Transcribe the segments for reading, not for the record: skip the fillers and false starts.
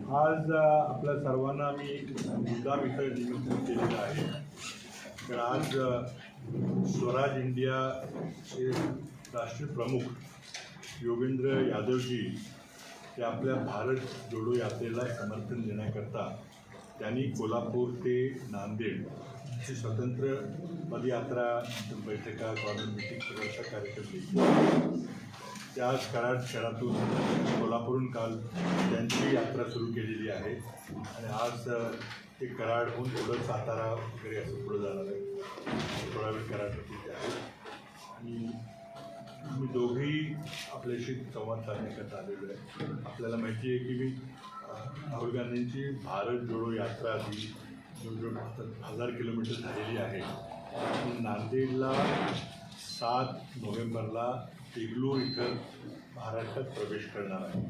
आज आपल्या सर्वांना मी मुद्दाम इथं निमंत्रित केलेलं आहे. तर आज स्वराज इंडियाचे राष्ट्रीय प्रमुख योगेंद्र यादवजी ते आपल्या भारत जोडो यात्रेला समर्थन देण्याकरता त्यांनी कोल्हापूर ते नांदेड अशी स्वतंत्र पदयात्रा, बैठका, कॉर्नर मीटिंग सगळ्याचा कार्यक्रम घेतला. त्या आज कराड शहरातून कोल्हापूरहून काल त्यांची यात्रा सुरू केलेली आहे आणि आज ते कराडहून थोडं सातारा वगैरे असं पुढं जाणार आहे. थोडा वेळ कराडमध्ये ते आहे आणि मी दोघेही आपल्याशी संवाद साधण्याकरता आलेलो आहे. आपल्याला माहिती आहे की मी राहुल गांधींची भारत जोडो यात्रा आधी जवळजवळ 1000 किलोमीटर झालेली आहे. नांदेडला 7 नोव्हेंबरला देगलूर इथं महाराष्ट्रात प्रवेश करणार आहे.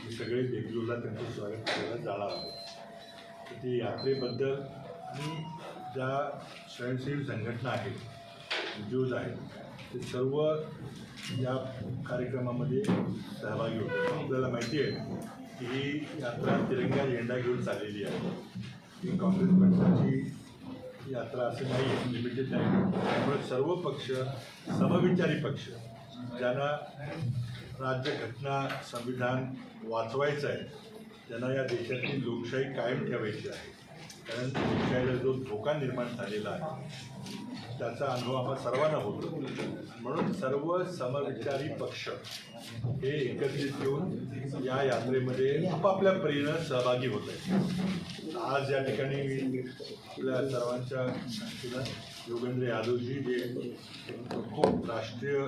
मी सगळे देगलूरला त्यांचं स्वागत करायला जाणार आहोत. तर ती यात्रेबद्दल आणि ज्या स्वयंसेवी संघटना आहेत, NGOs आहेत, ते सर्व या कार्यक्रमामध्ये सहभागी होते. आपल्याला माहिती आहे की ही यात्रा तिरंगा झेंडा घेऊन चाललेली आहे. ही काँग्रेस पक्षाची यात्रा असं नाही आहे, लिमिटेड नाही. त्यामुळे सर्व पक्ष, समविचारी पक्ष, ज्यांना राज्यघटना, संविधान वाचवायचं आहे, ज्यांना या देशातली लोकशाही कायम ठेवायची आहे, कारण लोकशाहीला जो धोका निर्माण झालेला आहे त्याचा अनुभव आम्हा सर्वांना होतो. म्हणून सर्व समविचारी पक्ष हे एकत्रित येऊन या यात्रेमध्ये आपापल्या परीनं सहभागी होत आहेत. आज या ठिकाणी मी आपल्या सर्वांच्या सुद्धा योगेंद्र यादवजी, जे खूप राष्ट्रीय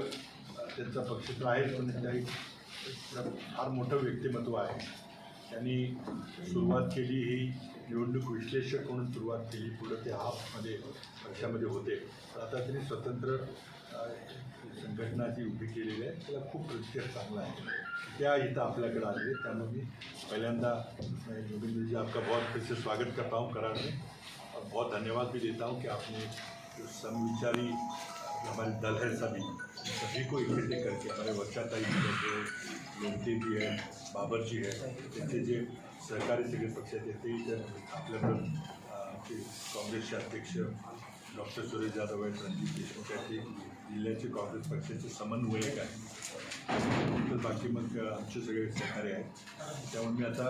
त्यांचा पक्ष तर आहेच, पण त्याही फार मोठं व्यक्तिमत्व आहे. त्यांनी सुरुवात केली, ही निवडणूक विश्लेषक म्हणून सुरुवात केली, पुढं ते हाफमध्ये पक्षामध्ये होते. तर आता त्यांनी स्वतंत्र संघटना जी उभी केलेली आहे त्याला खूप प्रतिष्ठा चांगला आहे. त्या इथं आपल्याकडे आले, त्यामुळे मी पहिल्यांदा योगेंद्र जी आपका बहुत फिर से स्वागत करता हूँ कराड़ में और बहुत धन्यवाद भी देता हूँ कि आपने जो समविचारी हमारे दल है सभी को इकट्ठे करके, हमारे वर्षाताई जी है, लोमटे जी है, बाबर जी है, त्यांचे जे सहकारी सगळे पक्ष आहेत ते आपल्याकडं काँग्रेसचे अध्यक्ष डॉक्टर सुरेश जाधव आहेत, रणजित देशमुख आहेत, ते जिल्ह्याचे काँग्रेस पक्षाचे समन्वयक आहेत. तर बाकी मग आमचे सगळे सहकारी आहेत. त्यामुळे मी आता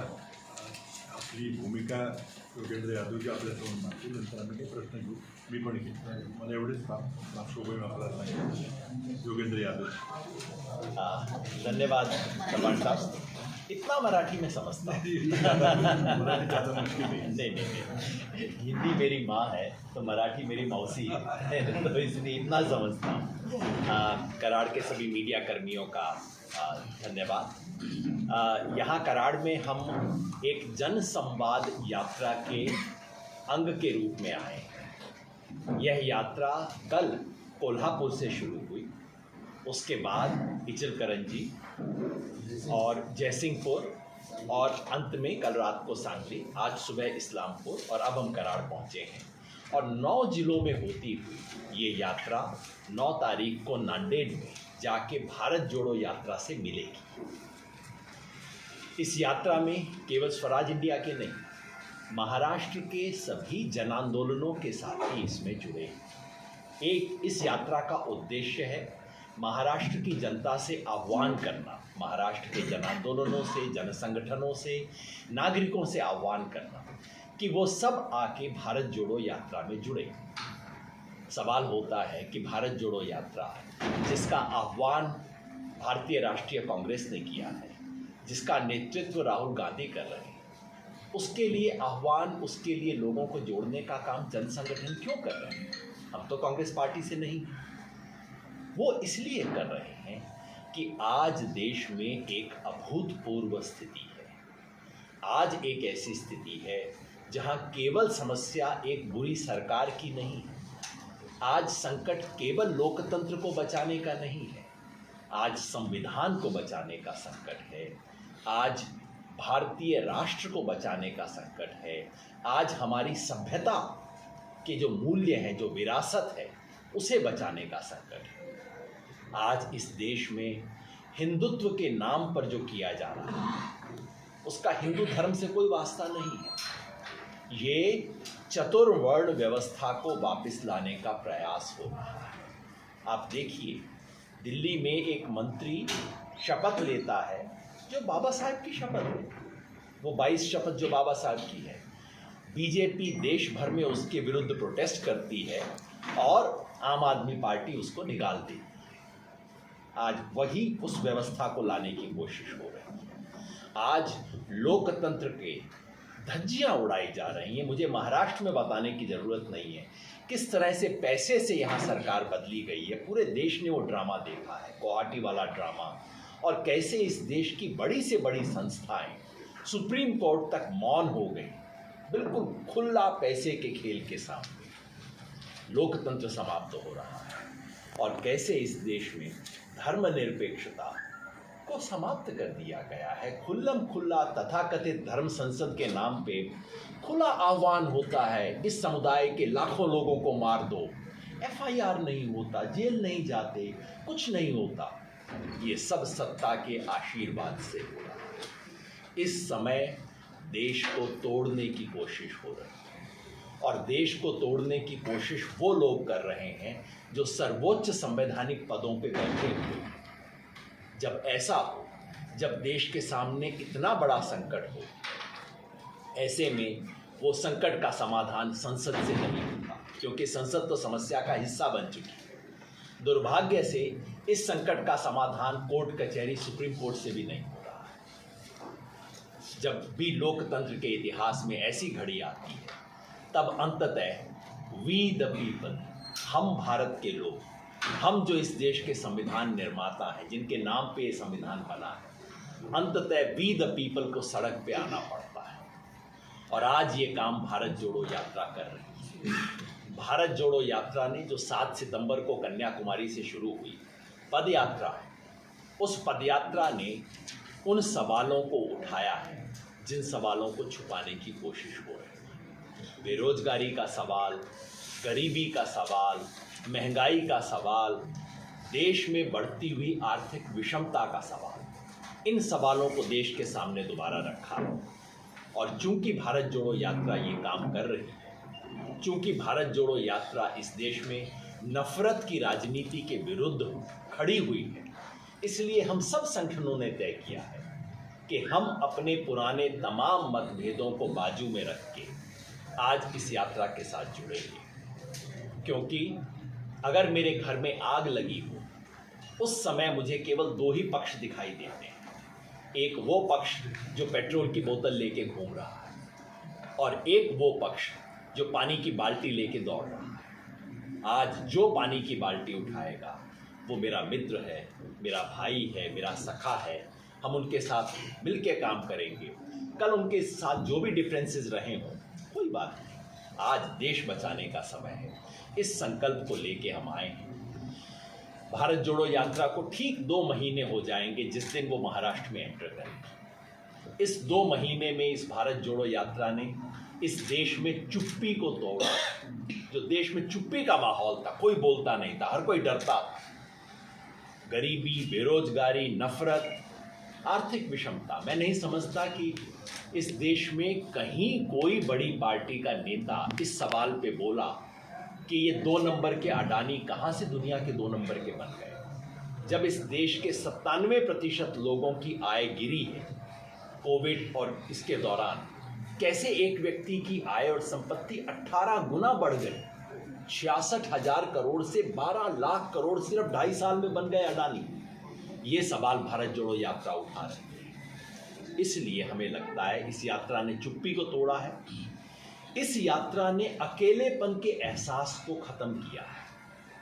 आपली भूमिका योगेंद्र यादवजी आपल्यासमोर मागतील, नंतर आम्ही काही प्रश्न घेऊ. मी पण घेईन. मला एवढेच शोभेम आपल्याला सांगितलं. योगेंद्र यादव. धन्यवाद कपाल साहब. इतना मराठी में समझता हूँ. नहीं, हिंदी मेरी माँ है तो मराठी मेरी मौसी है, तो इसलिए इतना समझता हूँ. कराड़ के सभी मीडिया कर्मियों का धन्यवाद. यहाँ कराड़ में हम एक जन संवाद यात्रा के अंग के रूप में आए हैं. यह यात्रा कल कोल्हापुर से शुरू हुई, उसके बाद इचलकरंजी और जयसिंहपुर और अंत में कल रात को सांगली, आज सुबह इस्लामपुर और अब हम कराड़ पहुँचे हैं. और 9 जिलों में होती हुई ये यात्रा 9 तारीख को नांदेड़ में जाके भारत जोड़ो यात्रा से मिलेगी. इस यात्रा में केवल स्वराज इंडिया के नहीं, महाराष्ट्र के सभी जन आंदोलनों के साथी इसमें जुड़े हैं. एक इस यात्रा का उद्देश्य है महाराष्ट्र की जनता से आह्वान करना, महाराष्ट्र के जन आंदोलनों से, जन संगठनों से, नागरिकों से आह्वान करना कि वो सब आके भारत जोड़ो यात्रा में जुड़े. सवाल होता है कि भारत जोड़ो यात्रा जिसका आह्वान भारतीय राष्ट्रीय कांग्रेस ने किया है, जिसका नेतृत्व राहुल गांधी कर रहे हैं, उसके लिए आह्वान, उसके लिए लोगों को जोड़ने का काम जन संगठन क्यों कर रहे हैं? हम तो कांग्रेस पार्टी से नहीं. वो इसलिए कर रहे हैं कि आज देश में एक अभूतपूर्व स्थिति है. आज एक ऐसी स्थिति है जहां केवल समस्या एक बुरी सरकार की नहीं है. आज संकट केवल लोकतंत्र को बचाने का नहीं है, आज संविधान को बचाने का संकट है, आज भारतीय राष्ट्र को बचाने का संकट है, आज हमारी सभ्यता के जो मूल्य हैं, जो विरासत है, उसे बचाने का संकट है. आज इस देश में हिंदुत्व के नाम पर जो किया जा रहा है उसका हिंदू धर्म से कोई वास्ता नहीं है। ये चतुर्वर्ण व्यवस्था को वापस लाने का प्रयास हो रहा है। आप देखिए, दिल्ली में एक मंत्री शपथ लेता है जो बाबा साहब की शपथ है, वो 22 शपथ जो बाबा साहब की है। बीजेपी देश भर में उसके विरुद्ध प्रोटेस्ट करती है और आम आदमी पार्टी उसको निकाल देती है। आज वही उस व्यवस्था को लाने की कोशिश हो रही है। आज लोकतंत्र के धज्जियां उड़ाई जा रही हैं। मुझे महाराष्ट्र में बताने की ज़रूरत नहीं है किस तरह से पैसे से यहाँ सरकार बदली गई है। पूरे देश ने वो ड्रामा देखा है, गुवाहाटी वाला ड्रामा, और कैसे इस देश की बड़ी से बड़ी संस्थाएं सुप्रीम कोर्ट तक मौन हो गई, बिल्कुल खुला पैसे के खेल के सामने लोकतंत्र समाप्त हो रहा है। और कैसे इस देश में धर्मनिरपेक्षता को समाप्त कर दिया गया है। खुल्लम खुल्ला तथाकथित धर्म संसद के नाम पे खुला आह्वान होता है, इस समुदाय के लाखों लोगों को मार दो, एफआईआर नहीं होता, जेल नहीं जाते, कुछ नहीं होता। ये सब सत्ता के आशीर्वाद से हो रहा है। इस समय देश को तोड़ने की कोशिश हो रही है, और देश को तोड़ने की कोशिश वो लोग कर रहे हैं जो सर्वोच्च संवैधानिक पदों पे बैठे हुए हैं। जब ऐसा हो, जब देश के सामने इतना बड़ा संकट हो, ऐसे में वो संकट का समाधान संसद से नहीं होता, क्योंकि संसद तो समस्या का हिस्सा बन चुकी है। दुर्भाग्य से इस संकट का समाधान कोर्ट कचहरी सुप्रीम कोर्ट से भी नहीं हो रहा है। जब भी लोकतंत्र के इतिहास में ऐसी घड़ी आती है, तब अंततः वी द पीपल, हम भारत के लोग, हम जो इस देश के संविधान निर्माता हैं, जिनके नाम पे ये संविधान बना है, अंततः वी द पीपल को सड़क पे आना पड़ता है। और आज ये काम भारत जोड़ो यात्रा कर रही है। भारत जोड़ो यात्रा ने जो 7 सितंबर को कन्याकुमारी से शुरू हुई पद यात्रा है, उस पदयात्रा ने उन सवालों को उठाया है जिन सवालों को छुपाने की कोशिश हो रही है। बेरोजगारी का सवाल, गरीबी का सवाल, महंगाई का सवाल, देश में बढ़ती हुई आर्थिक विषमता का सवाल, इन सवालों को देश के सामने दोबारा रखा। और चूंकि भारत जोड़ो यात्रा ये काम कर रही है, चूंकि भारत जोड़ो यात्रा इस देश में नफरत की राजनीति के विरुद्ध खड़ी हुई है, इसलिए हम सब संगठनों ने तय किया है कि हम अपने पुराने तमाम मतभेदों को बाजू में रख के आज इस यात्रा के साथ जुड़ेंगे। क्योंकि अगर मेरे घर में आग लगी हो, उस समय मुझे केवल 2 ही पक्ष दिखाई देते हैं। एक वो पक्ष जो पेट्रोल की बोतल लेके घूम रहा है, और एक वो पक्ष जो पानी की बाल्टी लेके दौड़ रहा है। आज जो पानी की बाल्टी उठाएगा वो मेरा मित्र है, मेरा भाई है, मेरा सखा है। हम उनके साथ मिल के काम करेंगे। कल उनके साथ जो भी डिफरेंसेस रहे हों, कोई बात नहीं, आज देश बचाने का समय है। इस संकल्प को लेके हम आए हैं। भारत जोड़ो यात्रा को ठीक 2 महीने हो जाएंगे जिस दिन वो महाराष्ट्र में एंटर करेंगे। इस 2 महीने में इस भारत जोड़ो यात्रा ने इस देश में चुप्पी को तोड़ा। जो देश में चुप्पी का माहौल था, कोई बोलता नहीं था, हर कोई डरता था। गरीबी, बेरोजगारी, नफरत, आर्थिक विषमता, मैं नहीं समझता कि इस देश में कहीं कोई बड़ी पार्टी का नेता इस सवाल पे बोला कि ये 2 नंबर के अडानी कहाँ से दुनिया के 2 नंबर के बन गए। जब इस देश के 97% लोगों की आय गिरी है कोविड और इसके दौरान, कैसे एक व्यक्ति की आय और संपत्ति 18 गुना बढ़ गई। 66,000 करोड़ से 12 लाख करोड़ सिर्फ 2.5 साल में बन गए अडानी। ये सवाल भारत जोड़ो यात्रा उठा रही है। इसलिए हमें लगता है इस यात्रा ने चुप्पी को तोड़ा है। इस यात्रा ने अकेलेपन के एहसास को खत्म किया है।